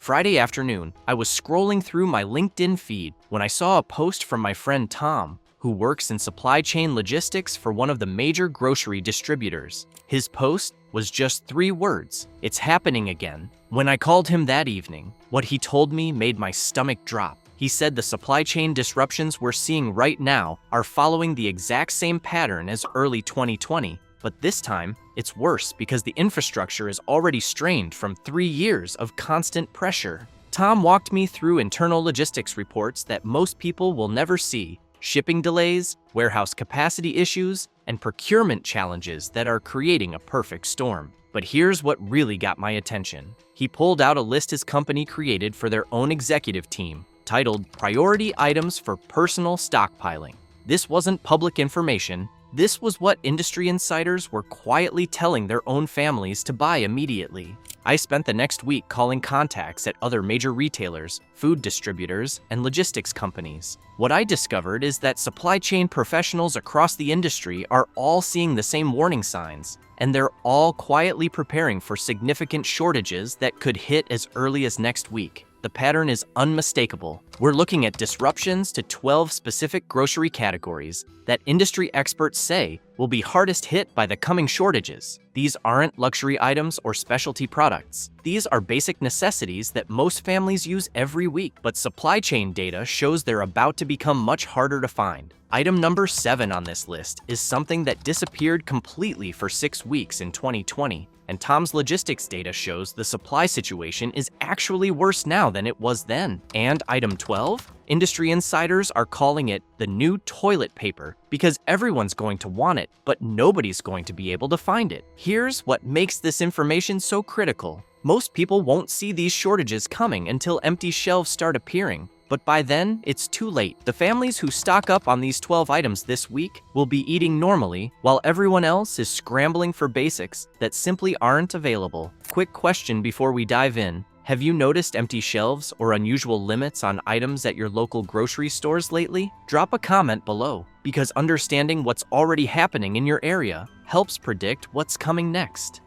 Friday afternoon, I was scrolling through my LinkedIn feed when I saw a post from my friend Tom, who works in supply chain logistics for one of the major grocery distributors. His post was just 3 words: "It's happening again." When I called him that evening, what he told me made my stomach drop. He said the supply chain disruptions we're seeing right now are following the exact same pattern as early 2020, but this time, it's worse because the infrastructure is already strained from 3 years of constant pressure. Tom walked me through internal logistics reports that most people will never see: shipping delays, warehouse capacity issues, and procurement challenges that are creating a perfect storm. But here's what really got my attention. He pulled out a list his company created for their own executive team, titled Priority Items for Personal Stockpiling. This wasn't public information. This was what industry insiders were quietly telling their own families to buy immediately. I spent the next week calling contacts at other major retailers, food distributors, and logistics companies. What I discovered is that supply chain professionals across the industry are all seeing the same warning signs, and they're all quietly preparing for significant shortages that could hit as early as next week. The pattern is unmistakable. We're looking at disruptions to 12 specific grocery categories that industry experts say will be hardest hit by the coming shortages. These aren't luxury items or specialty products. These are basic necessities that most families use every week, but supply chain data shows they're about to become much harder to find. Item number 7 on this list is something that disappeared completely for 6 weeks in 2020. And Tom's logistics data shows the supply situation is actually worse now than it was then. And item 12? Industry insiders are calling it the new toilet paper because everyone's going to want it, but nobody's going to be able to find it. Here's what makes this information so critical. Most people won't see these shortages coming until empty shelves start appearing. But by then, it's too late. The families who stock up on these 12 items this week will be eating normally, while everyone else is scrambling for basics that simply aren't available. Quick question before we dive in. Have you noticed empty shelves or unusual limits on items at your local grocery stores lately? Drop a comment below, because understanding what's already happening in your area helps predict what's coming next.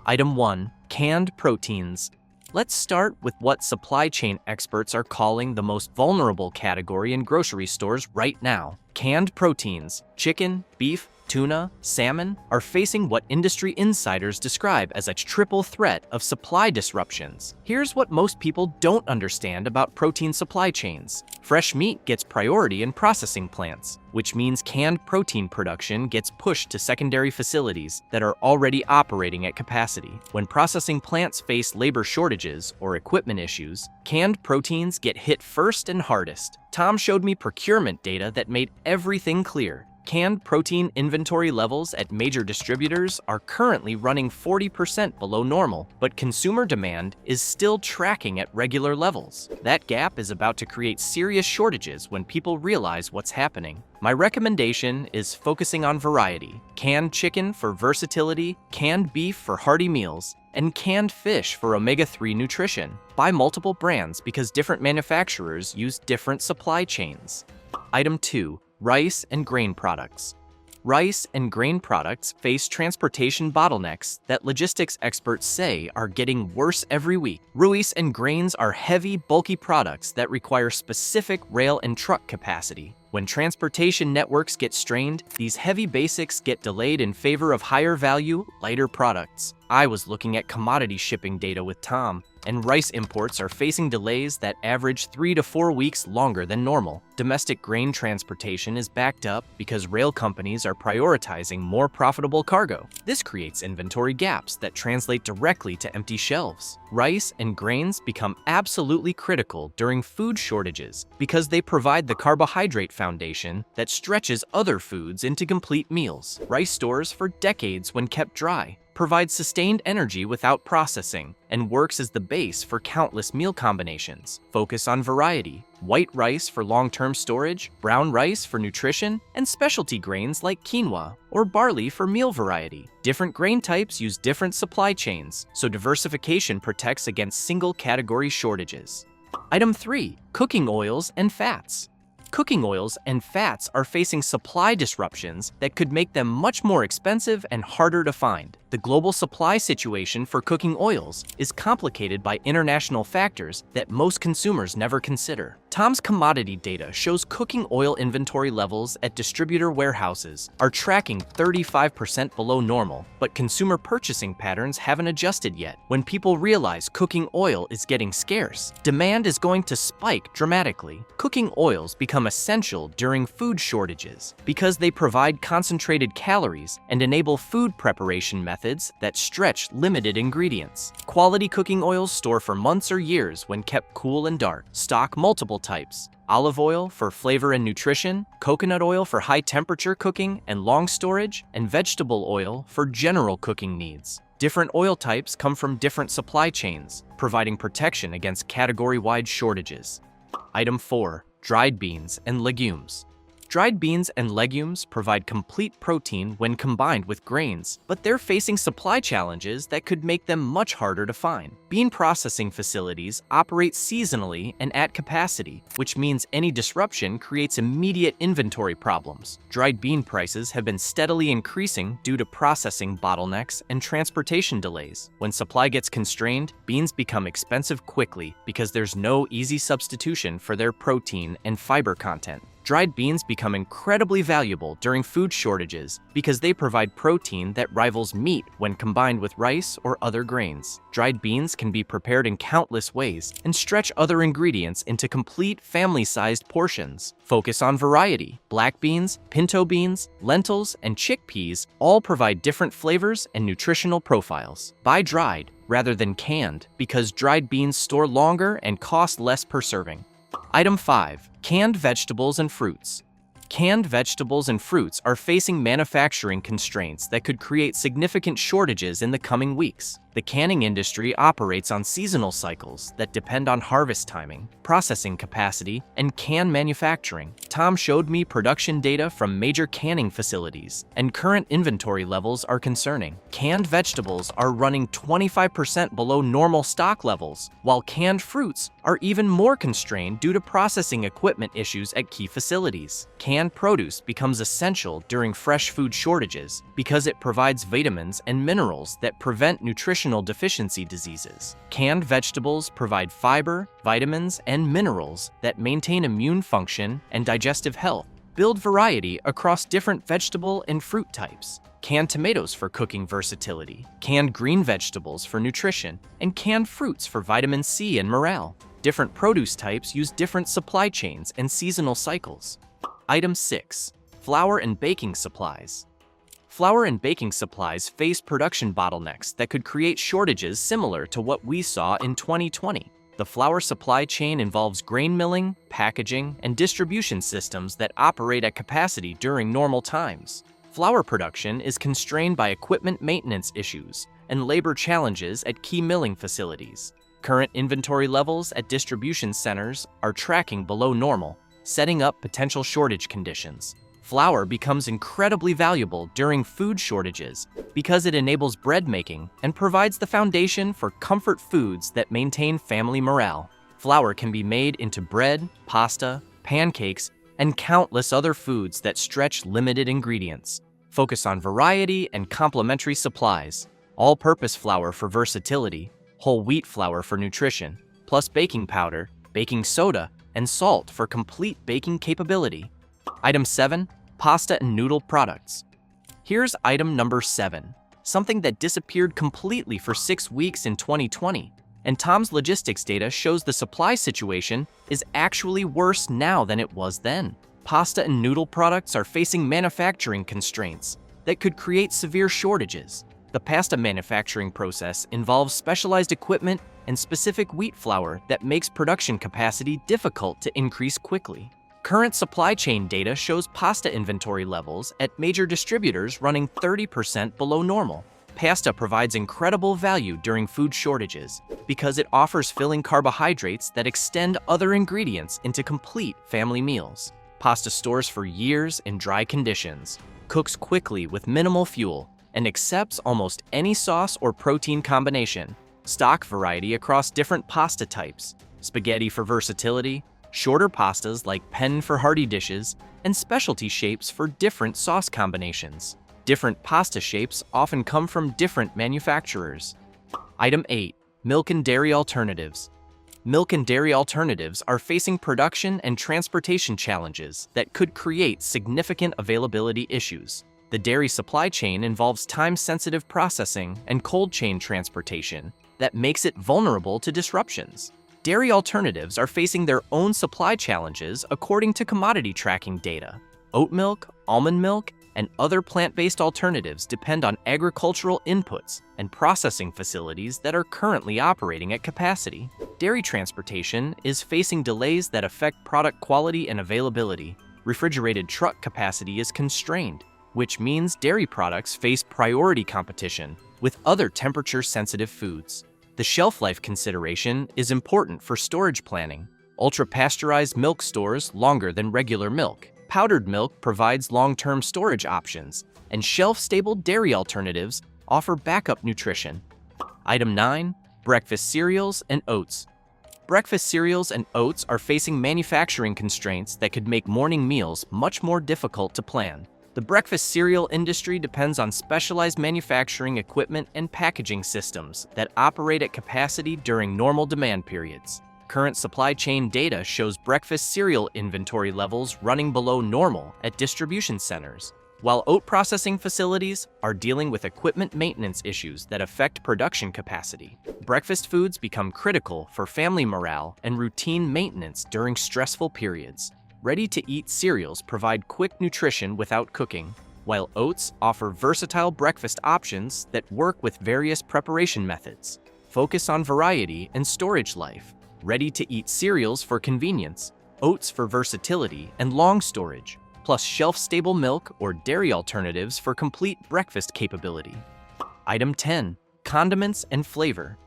Item 1. Canned proteins. Let's start with what supply chain experts are calling the most vulnerable category in grocery stores right now. Canned proteins, chicken, beef, tuna, salmon, are facing what industry insiders describe as a triple threat of supply disruptions. Here's what most people don't understand about protein supply chains. Fresh meat gets priority in processing plants, which means canned protein production gets pushed to secondary facilities that are already operating at capacity. When processing plants face labor shortages or equipment issues, canned proteins get hit first and hardest. Tom showed me procurement data that made everything clear. Canned protein inventory levels at major distributors are currently running 40% below normal, but consumer demand is still tracking at regular levels. That gap is about to create serious shortages when people realize what's happening. My recommendation is focusing on variety: canned chicken for versatility, canned beef for hearty meals, and canned fish for omega-3 nutrition. Buy multiple brands because different manufacturers use different supply chains. Item 2. Rice and grain products. Rice and grain products face transportation bottlenecks that logistics experts say are getting worse every week. Rice and grains are heavy, bulky products that require specific rail and truck capacity. When transportation networks get strained, these heavy basics get delayed in favor of higher value, lighter products. I was looking at commodity shipping data with Tom, and rice imports are facing delays that average 3 to 4 weeks longer than normal. Domestic grain transportation is backed up because rail companies are prioritizing more profitable cargo. This creates inventory gaps that translate directly to empty shelves. Rice and grains become absolutely critical during food shortages because they provide the carbohydrate foundation that stretches other foods into complete meals. Rice stores for decades, when kept dry, provides sustained energy without processing, and works as the base for countless meal combinations. Focus on variety: white rice for long-term storage, brown rice for nutrition, and specialty grains like quinoa or barley for meal variety. Different grain types use different supply chains, so diversification protects against single-category shortages. Item 3. Cooking oils and fats. Cooking oils and fats are facing supply disruptions that could make them much more expensive and harder to find. The global supply situation for cooking oils is complicated by international factors that most consumers never consider. Tom's commodity data shows cooking oil inventory levels at distributor warehouses are tracking 35% below normal, but consumer purchasing patterns haven't adjusted yet. When people realize cooking oil is getting scarce, demand is going to spike dramatically. Cooking oils become essential during food shortages because they provide concentrated calories and enable food preparation methods that stretch limited ingredients. Quality cooking oils store for months or years when kept cool and dark. Stock multiple types: olive oil for flavor and nutrition, coconut oil for high-temperature cooking and long storage, and vegetable oil for general cooking needs. Different oil types come from different supply chains, providing protection against category-wide shortages. Item 4. Dried beans and legumes. Dried beans and legumes provide complete protein when combined with grains, but they're facing supply challenges that could make them much harder to find. Bean processing facilities operate seasonally and at capacity, which means any disruption creates immediate inventory problems. Dried bean prices have been steadily increasing due to processing bottlenecks and transportation delays. When supply gets constrained, beans become expensive quickly because there's no easy substitution for their protein and fiber content. Dried beans become incredibly valuable during food shortages because they provide protein that rivals meat when combined with rice or other grains. Dried beans can be prepared in countless ways and stretch other ingredients into complete family-sized portions. Focus on variety. Black beans, pinto beans, lentils, and chickpeas all provide different flavors and nutritional profiles. Buy dried rather than canned because dried beans store longer and cost less per serving. Item 5. Canned vegetables and fruits. Canned vegetables and fruits are facing manufacturing constraints that could create significant shortages in the coming weeks. The canning industry operates on seasonal cycles that depend on harvest timing, processing capacity, and can manufacturing. Tom showed me production data from major canning facilities, and current inventory levels are concerning. Canned vegetables are running 25% below normal stock levels, while canned fruits are even more constrained due to processing equipment issues at key facilities. Canned produce becomes essential during fresh food shortages because it provides vitamins and minerals that prevent nutritional deficiency diseases. Canned vegetables provide fiber, vitamins, and minerals that maintain immune function and digestive health. Build variety across different vegetable and fruit types. Canned tomatoes for cooking versatility, canned green vegetables for nutrition, and canned fruits for vitamin C and morale. Different produce types use different supply chains and seasonal cycles. Item 6. Flour and baking supplies. Flour and baking supplies face production bottlenecks that could create shortages similar to what we saw in 2020. The flour supply chain involves grain milling, packaging, and distribution systems that operate at capacity during normal times. Flour production is constrained by equipment maintenance issues and labor challenges at key milling facilities. Current inventory levels at distribution centers are tracking below normal, setting up potential shortage conditions. Flour becomes incredibly valuable during food shortages because it enables bread making and provides the foundation for comfort foods that maintain family morale. Flour can be made into bread, pasta, pancakes, and countless other foods that stretch limited ingredients. Focus on variety and complementary supplies. All-purpose flour for versatility, whole wheat flour for nutrition, plus baking powder, baking soda, and salt for complete baking capability. Item 7. Pasta and noodle products. Here's item number 7, something that disappeared completely for 6 weeks in 2020. And Tom's logistics data shows the supply situation is actually worse now than it was then. Pasta and noodle products are facing manufacturing constraints that could create severe shortages. The pasta manufacturing process involves specialized equipment and specific wheat flour that makes production capacity difficult to increase quickly. Current supply chain data shows pasta inventory levels at major distributors running 30% below normal. Pasta provides incredible value during food shortages because it offers filling carbohydrates that extend other ingredients into complete family meals. Pasta stores for years in dry conditions, cooks quickly with minimal fuel, and accepts almost any sauce or protein combination. Stock variety across different pasta types, spaghetti for versatility, shorter pastas like pen for hearty dishes, and specialty shapes for different sauce combinations. Different pasta shapes often come from different manufacturers. Item 8. Milk and dairy alternatives. Milk and dairy alternatives are facing production and transportation challenges that could create significant availability issues. The dairy supply chain involves time-sensitive processing and cold chain transportation that makes it vulnerable to disruptions. Dairy alternatives are facing their own supply challenges according to commodity tracking data. Oat milk, almond milk, and other plant-based alternatives depend on agricultural inputs and processing facilities that are currently operating at capacity. Dairy transportation is facing delays that affect product quality and availability. Refrigerated truck capacity is constrained, which means dairy products face priority competition with other temperature-sensitive foods. The shelf life consideration is important for storage planning. Ultra-pasteurized milk stores longer than regular milk. Powdered milk provides long-term storage options, and shelf-stable dairy alternatives offer backup nutrition. Item 9. Breakfast cereals and oats. Breakfast cereals and oats are facing manufacturing constraints that could make morning meals much more difficult to plan. The breakfast cereal industry depends on specialized manufacturing equipment and packaging systems that operate at capacity during normal demand periods. Current supply chain data shows breakfast cereal inventory levels running below normal at distribution centers, while oat processing facilities are dealing with equipment maintenance issues that affect production capacity. Breakfast foods become critical for family morale and routine maintenance during stressful periods. Ready-to-eat cereals provide quick nutrition without cooking, while oats offer versatile breakfast options that work with various preparation methods. Focus on variety and storage life. Ready-to-eat cereals for convenience, oats for versatility and long storage, plus shelf-stable milk or dairy alternatives for complete breakfast capability. Item 10. Condiments and flavor.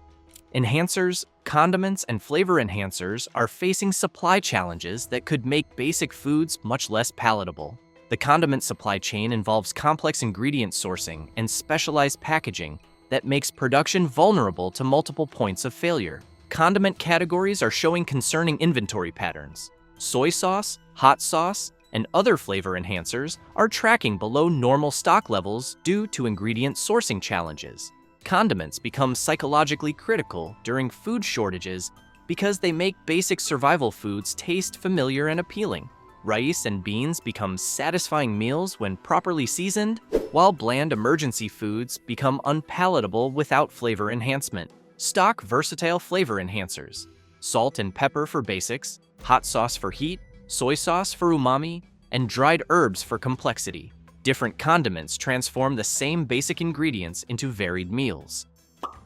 Enhancers, condiments, and flavor enhancers are facing supply challenges that could make basic foods much less palatable. The condiment supply chain involves complex ingredient sourcing and specialized packaging that makes production vulnerable to multiple points of failure. Condiment categories are showing concerning inventory patterns. Soy sauce, hot sauce, and other flavor enhancers are tracking below normal stock levels due to ingredient sourcing challenges. Condiments become psychologically critical during food shortages because they make basic survival foods taste familiar and appealing. Rice and beans become satisfying meals when properly seasoned, while bland emergency foods become unpalatable without flavor enhancement. Stock versatile flavor enhancers. Salt and pepper for basics, hot sauce for heat, soy sauce for umami, and dried herbs for complexity. Different condiments transform the same basic ingredients into varied meals.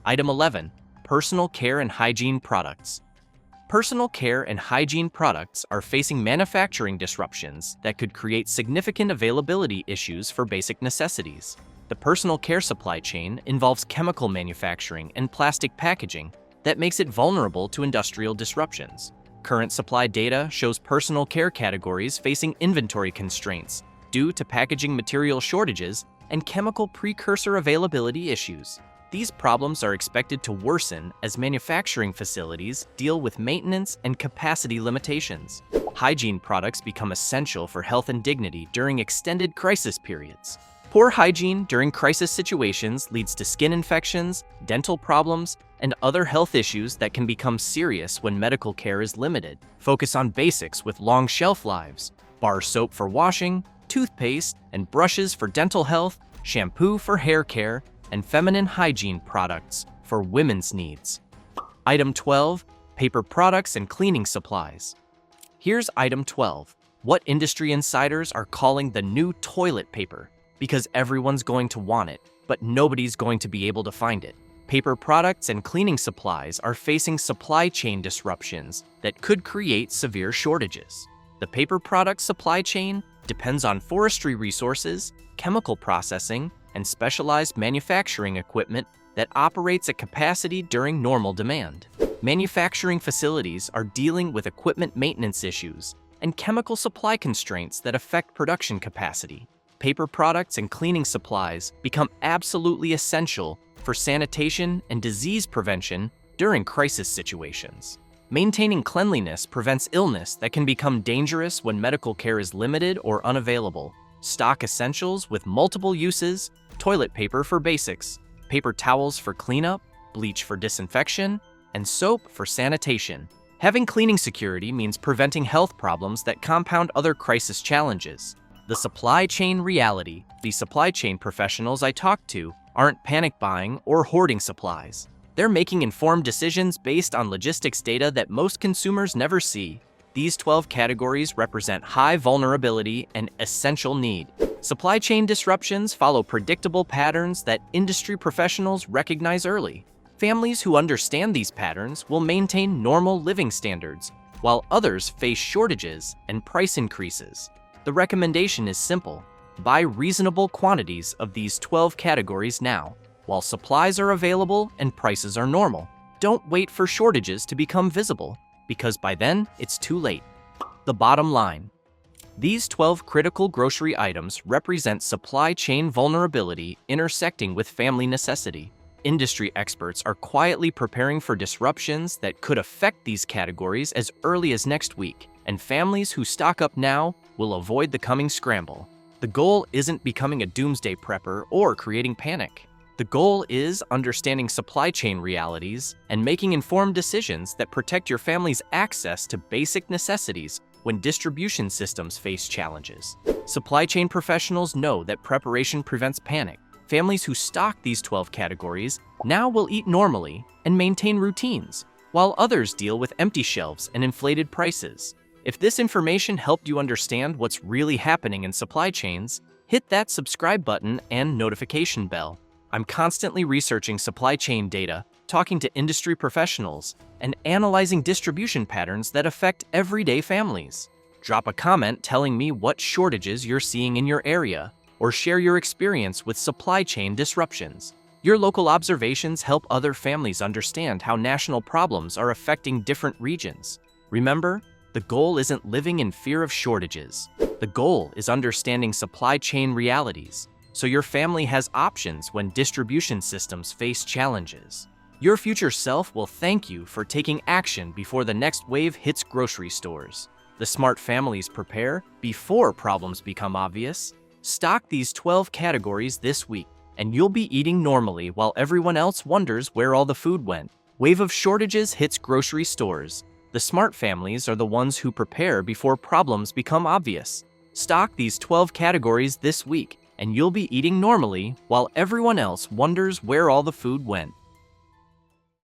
Item 11. Personal care and hygiene products. Personal care and hygiene products are facing manufacturing disruptions that could create significant availability issues for basic necessities. The personal care supply chain involves chemical manufacturing and plastic packaging that makes it vulnerable to industrial disruptions. Current supply data shows personal care categories facing inventory constraints due to packaging material shortages and chemical precursor availability issues. These problems are expected to worsen as manufacturing facilities deal with maintenance and capacity limitations. Hygiene products become essential for health and dignity during extended crisis periods. Poor hygiene during crisis situations leads to skin infections, dental problems, and other health issues that can become serious when medical care is limited. Focus on basics with long shelf lives. Bar soap for washing, toothpaste and brushes for dental health, shampoo for hair care, and feminine hygiene products for women's needs. Item 12. Paper products and cleaning supplies. Here's Item 12. What industry insiders are calling the new toilet paper, because everyone's going to want it, but nobody's going to be able to find it. Paper products and cleaning supplies are facing supply chain disruptions that could create severe shortages. The paper product supply chain depends on forestry resources, chemical processing, and specialized manufacturing equipment that operates at capacity during normal demand. Manufacturing facilities are dealing with equipment maintenance issues and chemical supply constraints that affect production capacity. Paper products and cleaning supplies become absolutely essential for sanitation and disease prevention during crisis situations. Maintaining cleanliness prevents illness that can become dangerous when medical care is limited or unavailable. Stock essentials with multiple uses: toilet paper for basics, paper towels for cleanup, bleach for disinfection, and soap for sanitation. Having cleaning security means preventing health problems that compound other crisis challenges. The supply chain reality. The supply chain professionals I talk to aren't panic buying or hoarding supplies. They're making informed decisions based on logistics data that most consumers never see. These 12 categories represent high vulnerability and essential need. Supply chain disruptions follow predictable patterns that industry professionals recognize early. Families who understand these patterns will maintain normal living standards, while others face shortages and price increases. The recommendation is simple: buy reasonable quantities of these 12 categories now, while supplies are available and prices are normal. Don't wait for shortages to become visible, because by then, it's too late. The bottom line. These 12 critical grocery items represent supply chain vulnerability intersecting with family necessity. Industry experts are quietly preparing for disruptions that could affect these categories as early as next week, and families who stock up now will avoid the coming scramble. The goal isn't becoming a doomsday prepper or creating panic. The goal is understanding supply chain realities and making informed decisions that protect your family's access to basic necessities when distribution systems face challenges. Supply chain professionals know that preparation prevents panic. Families who stock these 12 categories now will eat normally and maintain routines, while others deal with empty shelves and inflated prices. If this information helped you understand what's really happening in supply chains, hit that subscribe button and notification bell. I'm constantly researching supply chain data, talking to industry professionals, and analyzing distribution patterns that affect everyday families. Drop a comment telling me what shortages you're seeing in your area, or share your experience with supply chain disruptions. Your local observations help other families understand how national problems are affecting different regions. Remember, the goal isn't living in fear of shortages. The goal is understanding supply chain realities, so your family has options when distribution systems face challenges. Your future self will thank you for taking action before the next wave hits grocery stores. The smart families prepare before problems become obvious. Stock these 12 categories this week, and you'll be eating normally while everyone else wonders where all the food went. Wave of shortages hits grocery stores. The smart families are the ones who prepare before problems become obvious. Stock these 12 categories this week, and you'll be eating normally while everyone else wonders where all the food went.